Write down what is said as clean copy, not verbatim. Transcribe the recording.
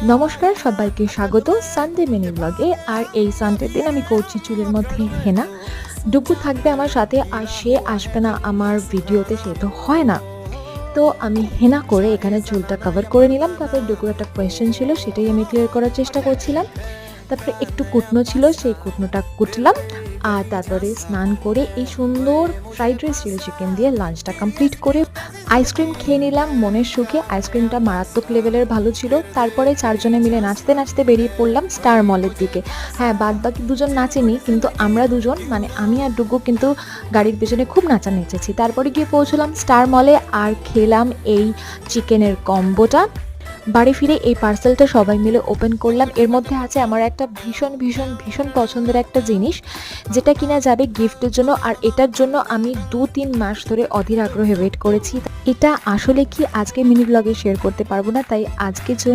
নমস্কার, সবাইকে স্বাগত সানডে মিনি ব্লগে। আর এই সানডের দিন আমি করছি চুলের মধ্যে হেনা। ডুগু থাকবে আমার সাথে, আর সে আসবে না আমার ভিডিওতে, সে তো হয় না। তো আমি হেনা করে এখানে চুলটা কভার করে নিলাম। তারপরে ডুগুর একটা কোয়েশ্চেন ছিল, সেটাই আমি ক্লিয়ার করার চেষ্টা করছিলাম। তারপরে একটু কুটনো ছিল, সেই কুটনোটা কুটলাম। আর তারপরে স্নান করে এই সুন্দর ফ্রাইড রাইস চিলি চিকেন দিয়ে লাঞ্চটা কমপ্লিট করে আইসক্রিম খেয়ে নিলাম মনের সুখে। আইসক্রিমটা মারাত্মক লেভেলের ভালো ছিল। তারপরে চারজনে মিলে নাচতে নাচতে বেরিয়ে পড়লাম স্টার মলের দিকে। হ্যাঁ, বাদ বাকি দুজন নাচেনি, কিন্তু আমরা দুজন মানে আমি আর ডুগু কিন্তু গাড়ির পেছনে খুব নাচা নেচেছি। তারপরে গিয়ে পৌঁছলাম স্টার মলে আর খেলাম এই চিকেনের কম্বোটা। বাড়ি ফিরে এই পার্সেলটা সবাই মিলে ওপেন করলাম। এর মধ্যে আছে আমার একটা ভীষণ ভীষণ ভীষণ পছন্দের একটা জিনিস, যেটা কিনা যাবে গিফটের জন্য। আর এটার জন্য আমি 2-3 মাস ধরে অধীর আগ্রহে ওয়েট করেছি। এটা আসলে কি আজকে মিনি ব্লগে শেয়ার করতে পারবো না, তাই আজকের জন্য